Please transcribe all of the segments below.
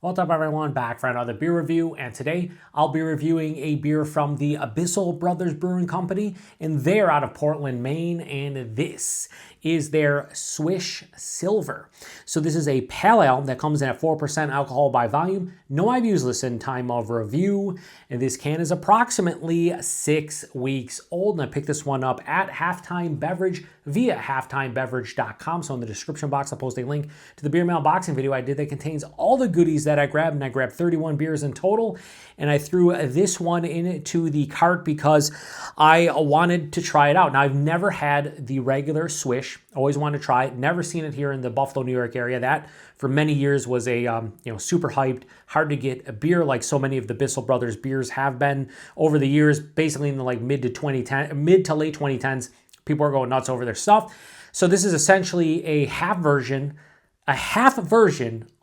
What's up everyone, back for another beer review, and today I'll be reviewing a beer from the Bissell Brothers Brewing Company, and they're out of Portland, Maine, and this is their Swish Silver. So this is a pale ale that comes in at 4% alcohol by volume. No IBUs listed, time of review, and this can is approximately 6 weeks old, and I picked this one up at Halftime Beverage via halftimebeverage.com. So in the description box I'll post a link to the beer mail unboxing video I did that contains all the goodies that I grabbed, and I grabbed 31 beers in total, and I threw this one into the cart because I wanted to try it out. Now, I've never had the regular Swish, always wanted to try it, never seen it here in the Buffalo, New York area. That for many years was a super hyped, hard to get a beer, like so many of the Bissell Brothers beers have been over the years, basically in the like mid to late 2010s. People are going nuts over their stuff. So this is essentially a half version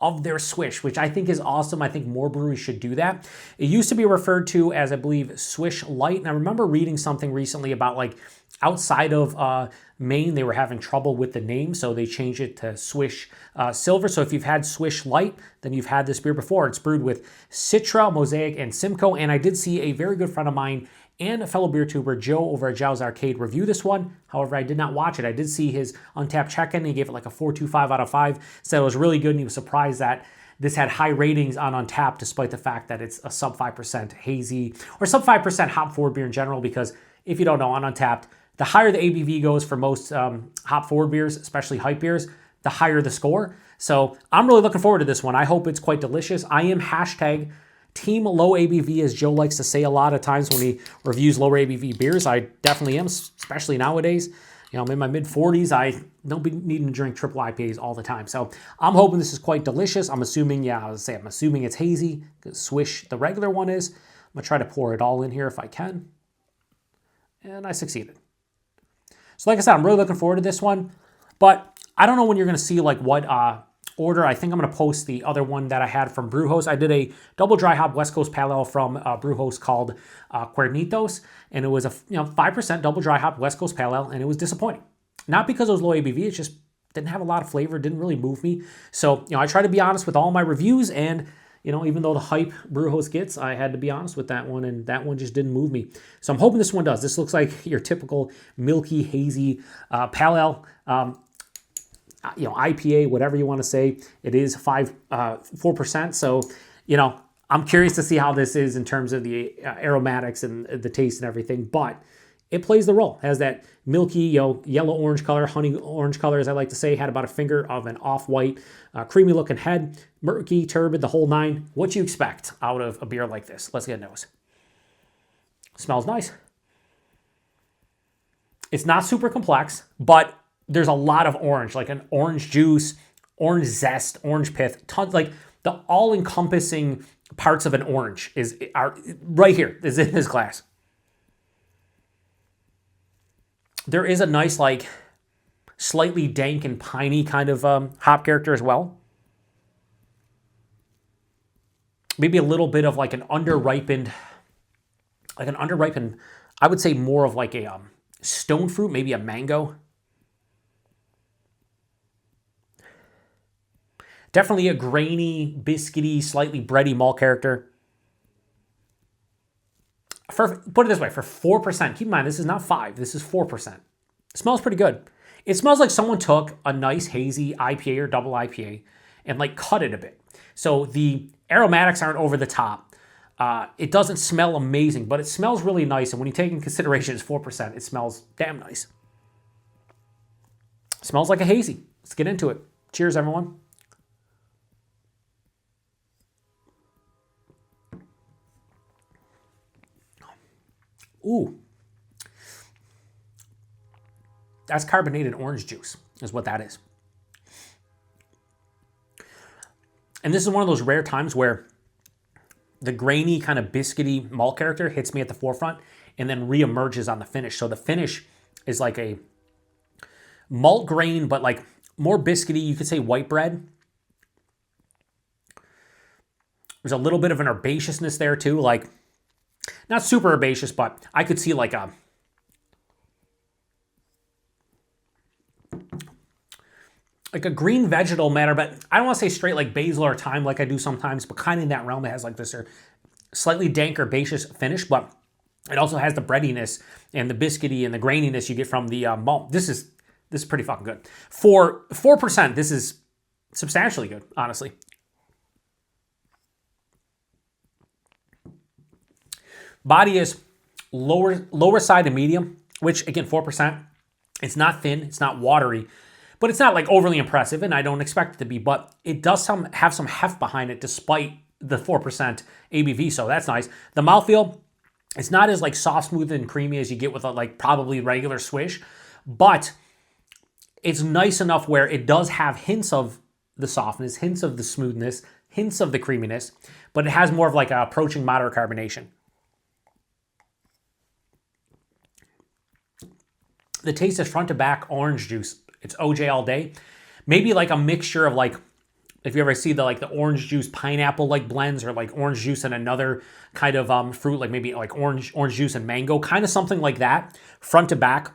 of their Swish, which I think is awesome. I think more breweries should do that. It used to be referred to as, I believe, Swish Lite. And I remember reading something recently about like outside of Maine, they were having trouble with the name, so they changed it to Swish Silver. So if you've had Swish Lite, then you've had this beer before. It's brewed with Citra, Mosaic, and Simcoe. And I did see a very good friend of mine and a fellow beer tuber, Joe, over at Jow's Arcade, review this one. However, I did not watch it. I did see his Untappd check-in. He gave it like a 4.25 out of 5. Said it was really good, and he was surprised that this had high ratings on Untappd, despite the fact that it's a sub 5% hazy, or sub 5% hop-forward beer in general, because if you don't know, on Untappd, the higher the ABV goes for most hop-forward beers, especially hype beers, the higher the score. So I'm really looking forward to this one. I hope it's quite delicious. I am hashtag Team Low ABV, as Joe likes to say a lot of times when he reviews lower ABV beers. I definitely am, especially nowadays. You know, I'm in my mid-40s. I don't be needing to drink triple IPAs all the time. So I'm hoping this is quite delicious. I'm assuming, I'm assuming it's hazy. Swish, the regular one is. I'm going to try to pour it all in here if I can. And I succeeded. So like I said, I'm really looking forward to this one. But I don't know when you're going to see like what order. I think I'm going to post the other one that I had from Brewhost. I did a double dry hop West Coast Pale Ale from Brewhost called Cuernitos, and it was a 5% double dry hop West Coast Pale Ale, and it was disappointing. Not because it was low ABV, it just didn't have a lot of flavor, didn't really move me. So I try to be honest with all my reviews, and even though the hype Brewhost gets, I had to be honest with that one, and that one just didn't move me. So I'm hoping this one does. This looks like your typical milky, hazy Pale Ale. IPA, whatever you want to say. It is 4%. So, I'm curious to see how this is in terms of the aromatics and the taste and everything, but it plays the role. It has that milky, yellow-orange color, honey-orange color, as I like to say. Had about a finger of an off-white, creamy-looking head, murky, turbid, the whole nine. What you expect out of a beer like this? Let's get a nose. Smells nice. It's not super complex, but there's a lot of orange, like an orange juice, orange zest, orange pith, tons, like the all-encompassing parts of an orange are right here, is in this glass. There is a nice, like, slightly dank and piney kind of hop character as well. Maybe a little bit of like an underripened, I would say more of like a stone fruit, maybe a mango. Definitely a grainy, biscuity, slightly bready malt character. Put it this way, for 4%, keep in mind, this is not 5, this is 4%. It smells pretty good. It smells like someone took a nice hazy IPA or double IPA and like cut it a bit. So the aromatics aren't over the top. It doesn't smell amazing, but it smells really nice. And when you take in consideration it's 4%, it smells damn nice. It smells like a hazy. Let's get into it. Cheers, everyone. Ooh, that's carbonated orange juice is what that is. And this is one of those rare times where the grainy kind of biscuity malt character hits me at the forefront and then reemerges on the finish. So the finish is like a malt grain, but like more biscuity. You could say white bread. There's a little bit of an herbaceousness there too, like not super herbaceous, but I could see like a like a green vegetal matter, but I don't want to say straight like basil or thyme like I do sometimes, but kind of in that realm. It has like this slightly dank herbaceous finish, but it also has the breadiness and the biscuity and the graininess you get from the malt. This is pretty fucking good. For 4%, this is substantially good, honestly. Body is lower side of medium, which again, 4%. It's not thin, it's not watery, but it's not like overly impressive, and I don't expect it to be, but it does have some heft behind it despite the 4% ABV, so that's nice. The mouthfeel, it's not as like soft, smooth, and creamy as you get with a like probably regular Swish, but it's nice enough where it does have hints of the softness, hints of the smoothness, hints of the creaminess, but it has more of like a approaching moderate carbonation. The taste is front to back orange juice. It's OJ all day. Maybe like a mixture of like, if you ever see the orange juice pineapple like blends, or like orange juice and another kind of fruit, like maybe like orange juice and mango, kind of something like that, front to back.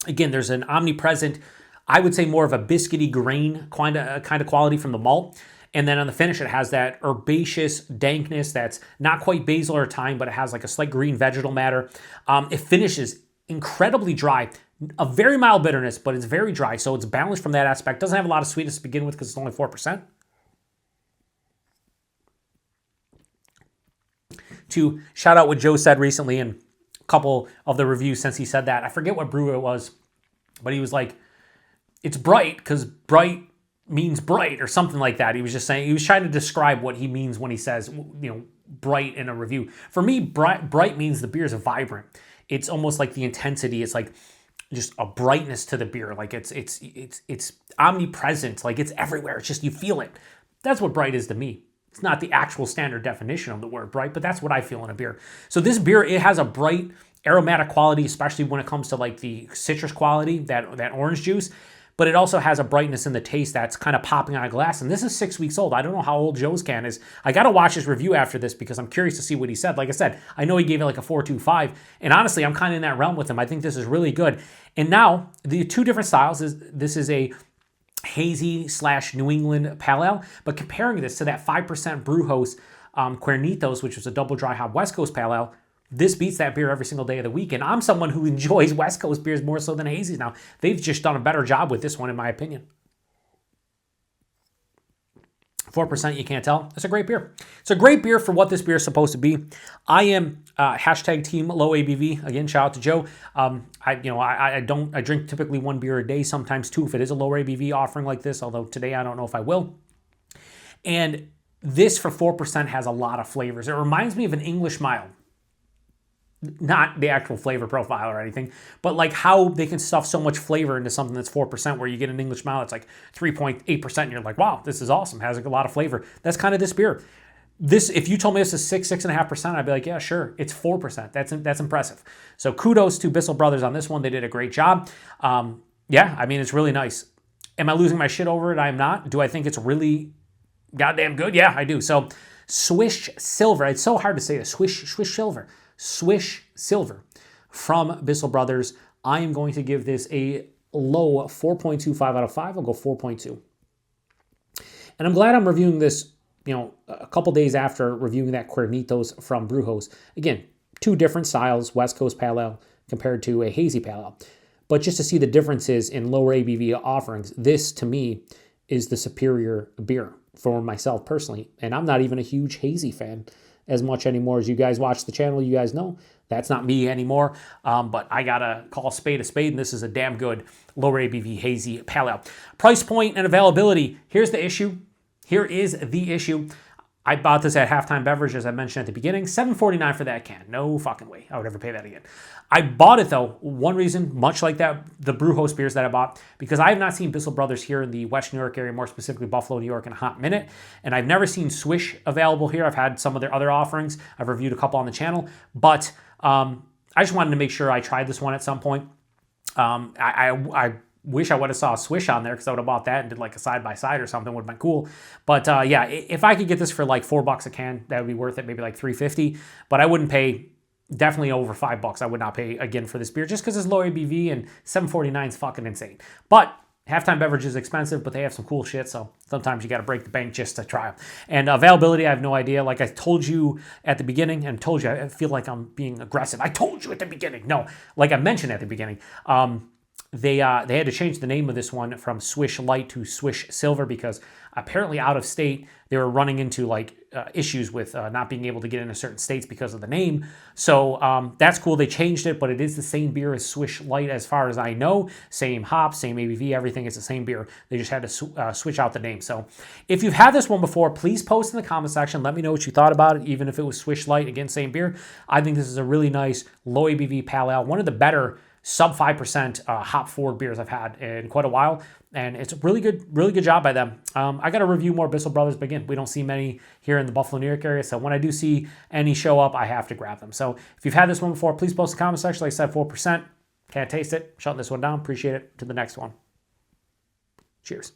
Again, there's an omnipresent, I would say more of a biscuity grain kind of quality from the malt. And then on the finish, it has that herbaceous dankness that's not quite basil or thyme, but it has like a slight green vegetal matter. It finishes incredibly dry. A very mild bitterness, but it's very dry, so it's balanced from that aspect. Doesn't have a lot of sweetness to begin with because it's only 4%. To shout out what Joe said recently in a couple of the reviews since he said that. I forget what brew it was, but he was like, it's bright because bright means bright or something like that. He was just saying, he was trying to describe what he means when he says, bright in a review. For me, bright means the beer is vibrant. It's almost like the intensity. It's like just a brightness to the beer. Like it's omnipresent. Like it's everywhere. It's just, you feel it. That's what bright is to me. It's not the actual standard definition of the word bright, but that's what I feel in a beer. So this beer, it has a bright aromatic quality, especially when it comes to like the citrus quality, that orange juice. But it also has a brightness in the taste that's kind of popping on a glass. And this is 6 weeks old. I don't know how old Joe's can is. I got to watch his review after this because I'm curious to see what he said. Like I said, I know he gave it like a 4.25. And honestly, I'm kind of in that realm with him. I think this is really good. And now, the two different styles, this is a hazy / New England pale ale. But comparing this to that 5% Brewhouse Cuernitos, which was a double dry hop West Coast pale ale, this beats that beer every single day of the week. And I'm someone who enjoys West Coast beers more so than hazies now. They've just done a better job with this one, in my opinion. 4%, you can't tell. It's a great beer. It's a great beer for what this beer is supposed to be. I am hashtag team low ABV. Again, shout out to Joe. I drink typically one beer a day, sometimes two if it is a lower ABV offering like this, although today I don't know if I will. And this for 4% has a lot of flavors. It reminds me of an English mild. Not the actual flavor profile or anything, but like how they can stuff so much flavor into something that's 4%, where you get an English mild, it's like 3.8%, and you're like, wow, this is awesome, has a lot of flavor. That's kind of this beer. This, if you told me this is 6.5%, I'd be like, yeah, sure, it's 4%. That's impressive. So kudos to Bissell Brothers on this one. They did a great job. Yeah, I mean, it's really nice. Am I losing my shit over it? I am not. Do I think it's really goddamn good? Yeah, I do. So Swish Silver. It's so hard to say this. Swish Silver. Swish Silver from Bissell Brothers. I am going to give this a low 4.25 out of 5. I'll go 4.2. And I'm glad I'm reviewing this, a couple days after reviewing that Cuernitos from Brewhouse. Again, two different styles, West Coast Pale Ale compared to a Hazy Pale Ale. But just to see the differences in lower ABV offerings, this to me is the superior beer for myself personally. And I'm not even a huge hazy fan as much anymore. As you guys watch the channel, you guys know that's not me anymore. But I gotta call a spade, and this is a damn good lower ABV hazy pale ale. Price point and availability. Here's the issue. Here is the issue. I bought this at Halftime Beverage, as I mentioned at the beginning. $7.49 for that can. No fucking way I would ever pay that again. I bought it, though, one reason, much like that, the Brewhouse beers that I bought, because I have not seen Bissell Brothers here in the West New York area, more specifically Buffalo, New York, in a hot minute. And I've never seen Swish available here. I've had some of their other offerings. I've reviewed a couple on the channel. But I just wanted to make sure I tried this one at some point. I wish I would have saw a Swish on there, because I would have bought that and did like a side-by-side or something. Would have been cool. But yeah, if I could get this for like $4 a can, that would be worth it. Maybe like $3.50. But I wouldn't pay definitely over $5. I would not pay again for this beer, just because it's low ABV, and $7.49 is fucking insane. But Halftime Beverage is expensive, but they have some cool shit, so sometimes you got to break the bank just to try them. And availability, I have no idea. Like I told you at the beginning, and told you, I feel like I'm being aggressive. I told you at the beginning. No, like I mentioned at the beginning, they had to change the name of this one from Swish Lite to Swish Silver because apparently out of state they were running into like issues with not being able to get into certain states because of the name. So that's cool. They changed it, but it is the same beer as Swish Lite as far as I know. Same hops, same ABV, everything is the same beer. They just had to switch out the name. So if you've had this one before, please post in the comment section. Let me know what you thought about it, even if it was Swish Lite. Again, same beer. I think this is a really nice low ABV pale ale. One of the better sub 5% hop forward beers I've had in quite a while, and it's a really good job by them. I got to review more Bissell Brothers, but again, we don't see many here in the Buffalo, New York area, so when I do see any show up, I have to grab them. So if you've had this one before, please post in the comment section. Like I said, 4%. Can't taste it. Shutting this one down. Appreciate it. To the next one. Cheers.